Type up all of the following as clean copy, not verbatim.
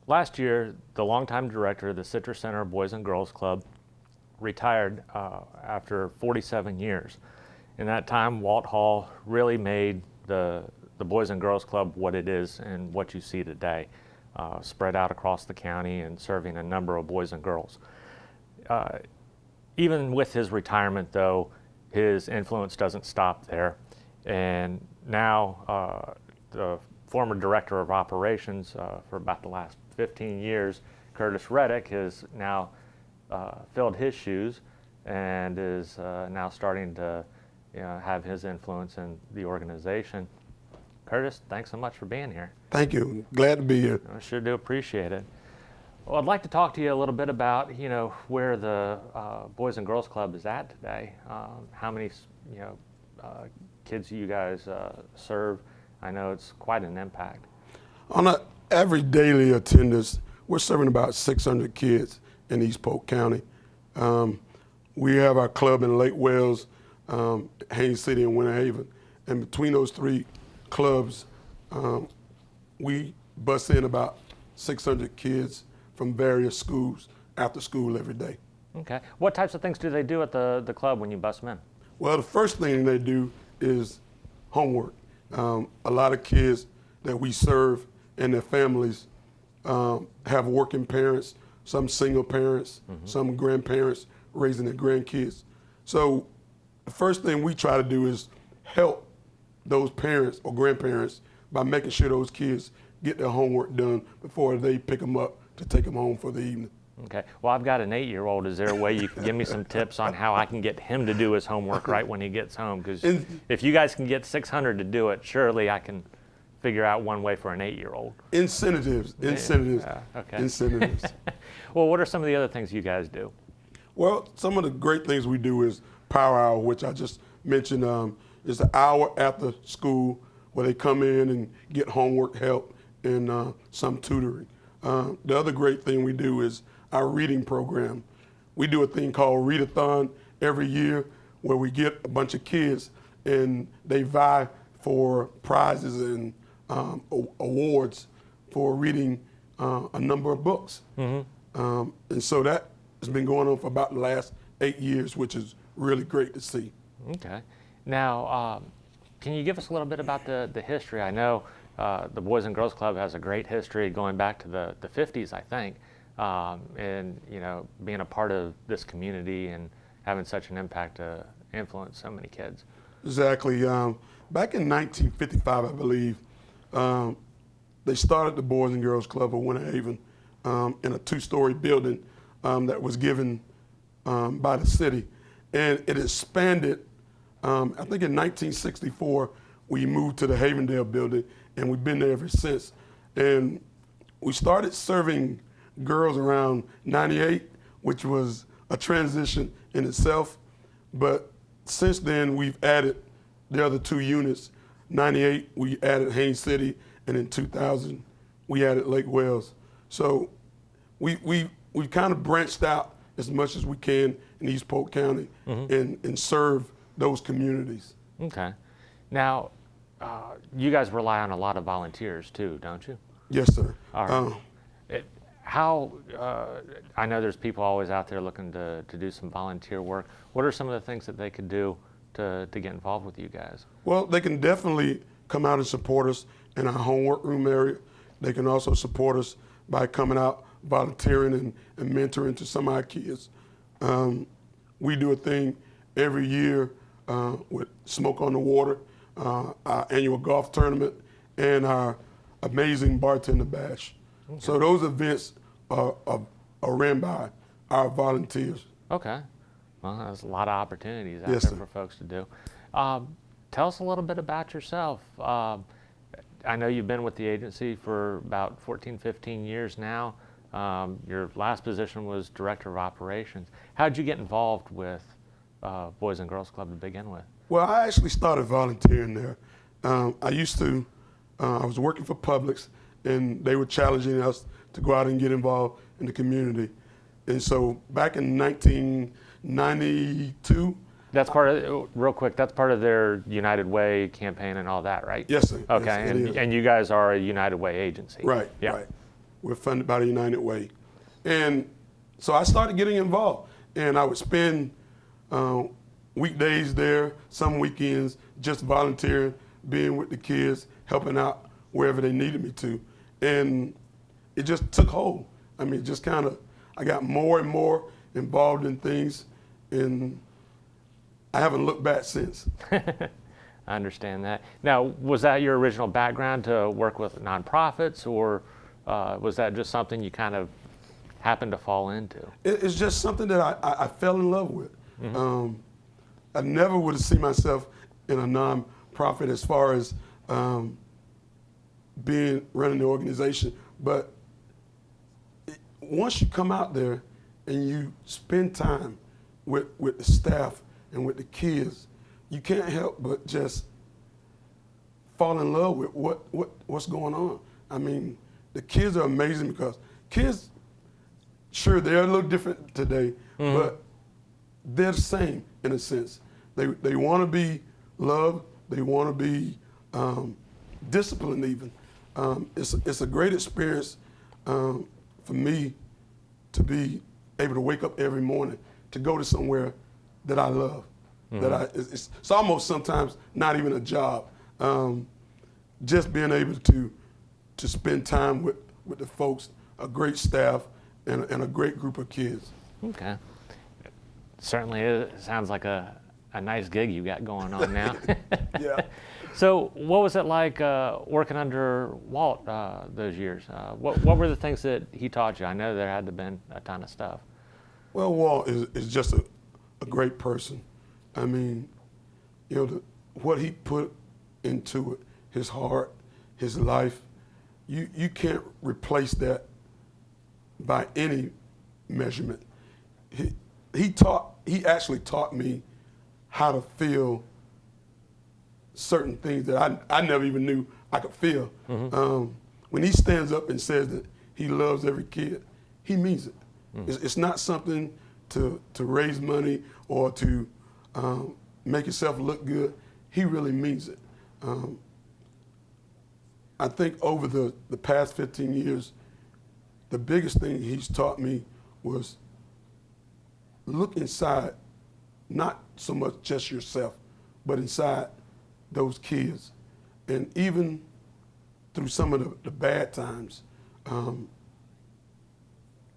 Last year, the longtime director of the Citrus Center Boys and Girls Club retired after 47 years. In that time, Walt Hall really made the Boys and Girls Club what it is and what you see today, spread out across the county and serving a number of boys and girls. Even with his retirement, though, his influence doesn't stop there. And now the former director of operations for about the last 15 years, Curtis Reddick, has now filled his shoes and is now starting to have his influence in the organization. Curtis, thanks so much for being here. Thank you. Glad to be here. I sure do appreciate it. Well, I'd like to talk to you a little bit about, where the Boys and Girls Club is at today. How many, kids you guys serve? I know it's quite an impact. On an average daily attendance, we're serving about 600 kids in East Polk County. We have our club in Lake Wales, Haines City, and Winter Haven. And between those three clubs, we bus in about 600 kids from various schools after school every day. Okay. What types of things do they do at the club when you bus them in? Well, the first thing they do is homework. A lot of kids that we serve and their families have working parents, some single parents, some grandparents raising their grandkids. So the first thing we try to do is help those parents or grandparents by making sure those kids get their homework done before they pick them up to take them home for the evening. Okay. Well, I've got an 8-year-old. Is there a way you can give me some tips on how I can get him to do his homework right when he gets home? Because if you guys can get 600 to do it, surely I can figure out one way for an 8-year-old. Incentives. Okay. Incentives. Well, what are some of the other things you guys do? Well, some of the great things we do is Power Hour, which I just mentioned. Is an hour after school where they come in and get homework help and some tutoring. The other great thing we do is our reading program. We do a thing called Readathon every year where we get a bunch of kids and they vie for prizes and awards for reading a number of books. And so that has been going on for about the last 8 years, which is really great to see. Okay. Now, can you give us a little bit about the history? I know the Boys and Girls Club has a great history going back to the 50s, I think, and being a part of this community and having such an impact to influence so many kids. Exactly. Back in 1955, I believe, they started the Boys and Girls Club of Winter Haven in a 2-story building that was given by the city, and it expanded. I think in 1964, we moved to the Havendale building, and we've been there ever since. And we started serving girls around 98, which was a transition in itself. But since then, we've added the other 2 units. 98, we added Haines City, and in 2000, we added Lake Wales. So we kind of branched out as much as we can in East Polk County and serve those communities. Okay. Now, you guys rely on a lot of volunteers too, don't you? Yes, sir. All right. I know there's people always out there looking to do some volunteer work. What are some of the things that they could do to get involved with you guys? Well, they can definitely come out and support us in our homework room area. They can also support us by coming out, volunteering and mentoring to some of our kids. We do a thing every year with Smoke on the Water, our annual golf tournament, and our amazing bartender bash. Okay. So those events are ran by our volunteers. Okay. Well, there's a lot of opportunities out Yes, there sir. for folks to do. Tell us a little bit about yourself. I know you've been with the agency for about 14, 15 years now. Your last position was Director of Operations. How did you get involved with Boys and Girls Club to begin with? Well, I actually started volunteering there. I was working for Publix, and they were challenging us to go out and get involved in the community. And so back in 1992. That's part of, real quick, that's part of their United Way campaign and all that, right? Yes, sir. Okay, Yes, and you guys are a United Way agency. Right, yeah. right. We're funded by the United Way. And so I started getting involved, and I would spend weekdays there, some weekends, just volunteering, being with the kids, helping out wherever they needed me to. And it just took hold. I mean, just kind of, I got more and more involved in things, and I haven't looked back since. I understand that. Now, was that your original background to work with nonprofits, or was that just something you kind of happened to fall into? It's just something that I fell in love with. Mm-hmm. I never would have seen myself in a nonprofit as far as running the organization, but once you come out there and you spend time with the staff and with the kids, you can't help but just fall in love with what's going on. I mean, the kids are amazing because kids, sure, they're a little different today, mm-hmm. but they're the same in a sense. They want to be loved. They want to be disciplined even. It's a great experience for me to be able to wake up every morning to go to somewhere that I love. Mm-hmm. It's almost sometimes not even a job. Just being able to spend time with the folks, a great staff, and a great group of kids. Okay. Certainly it sounds like a nice gig you got going on now. Yeah. So what was it like working under Walt those years? What were the things that he taught you? I know there had to have been a ton of stuff. Well, Walt is just a great person. I mean, you know, what he put into it, his heart, his life, you can't replace that by any measurement. He actually taught me how to feel certain things that I never even knew I could feel. Mm-hmm. When he stands up and says that he loves every kid, he means it. Mm. It's not something to raise money or to make himself look good. He really means it. I think over the past 15 years, the biggest thing he's taught me was look inside, not so much just yourself, but inside those kids. And even through some of the bad times,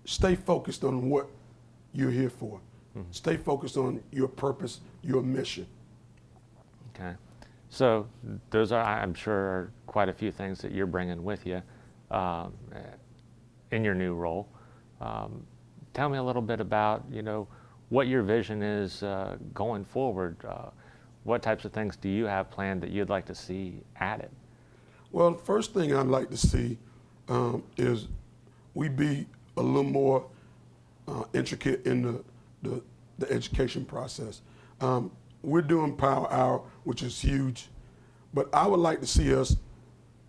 stay focused on what you're here for. Mm-hmm. Stay focused on your purpose, your mission. Okay. So those are, I'm sure, are quite a few things that you're bringing with you in your new role. Tell me a little bit about, you know, what your vision is going forward. What types of things do you have planned that you'd like to see added? Well, the first thing I'd like to see is we be a little more intricate in the education process. We're doing Power Hour, which is huge, but I would like to see us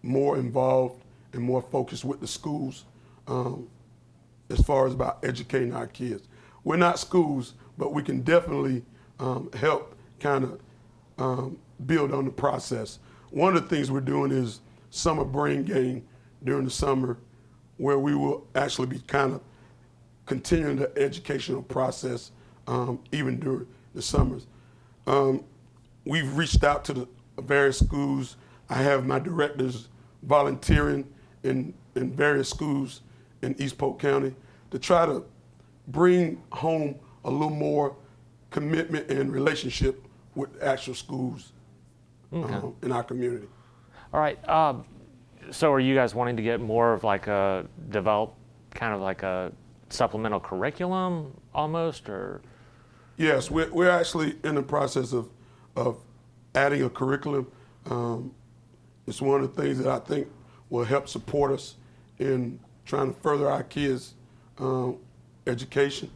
more involved and more focused with the schools as far as about educating our kids. We're not schools, but we can definitely help kind of build on the process. One of the things we're doing is summer brain game during the summer, where we will actually be kind of continuing the educational process even during the summers. We've reached out to the various schools. I have my directors volunteering in various schools in East Polk County to try to bring home a little more commitment and relationship with actual schools in our community. All right. So are you guys wanting to get more of like develop kind of like a supplemental curriculum almost, or? Yes, we're actually in the process of adding a curriculum. It's one of the things that I think will help support us in trying to further our kids' education.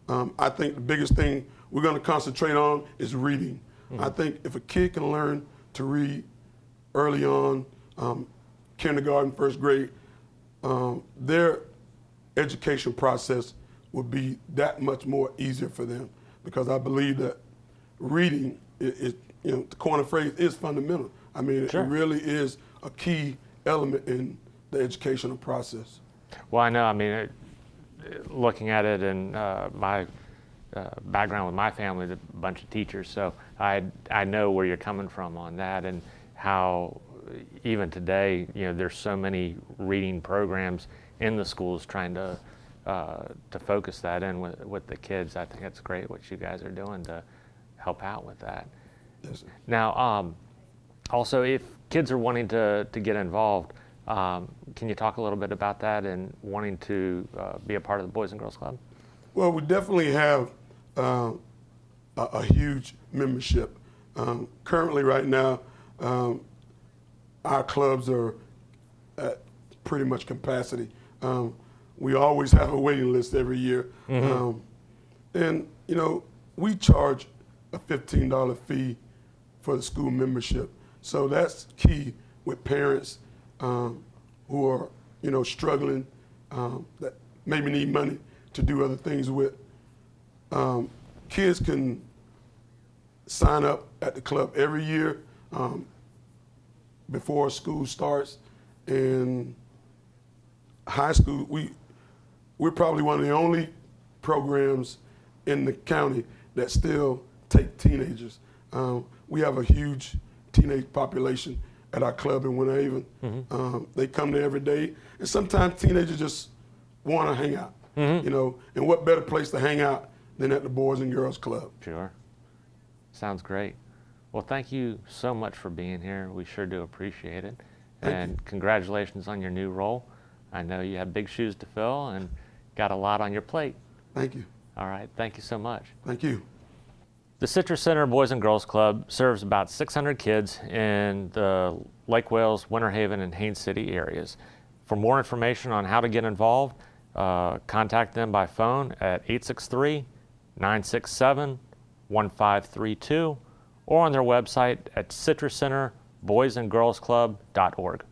I think the biggest thing we're going to concentrate on is reading. Mm-hmm. I think if a kid can learn to read early on, kindergarten, first grade, their education process will be that much more easier for them, because I believe that reading is, you know, the corner phrase is fundamental. I mean, sure. It really is a key element in the educational process. Well, I know. I mean, looking at it in my background with my family, a bunch of teachers, so I know where you're coming from on that, and how even today, there's so many reading programs in the schools trying to focus that in with the kids. I think that's great what you guys are doing to help out with that. Yes. Now, also, if kids are wanting to get involved, can you talk a little bit about that and wanting to be a part of the Boys and Girls Club? Well, we definitely have a huge membership. Currently, right now, our clubs are at pretty much capacity. We always have a waiting list every year. Mm-hmm. And, we charge a $15 fee for the school membership. So that's key with parents who are, struggling, that maybe need money to do other things with. Kids can sign up at the club every year before school starts. And high school, we're probably one of the only programs in the county that still take teenagers. We have a huge teenage population at our club in Winter Haven. Mm-hmm. They come there every day, and sometimes teenagers just want to hang out. Mm-hmm. And what better place to hang out than at the Boys and Girls Club? Sure. Sounds great. Well, thank you so much for being here. We sure do appreciate it. And congratulations on your new role. I know you have big shoes to fill and got a lot on your plate. Thank you. All right. Thank you so much. Thank you. The Citrus Center Boys and Girls Club serves about 600 kids in the Lake Wales, Winter Haven, and Haines City areas. For more information on how to get involved, contact them by phone at 863-967-1532 or on their website at citruscenterboysandgirlsclub.org.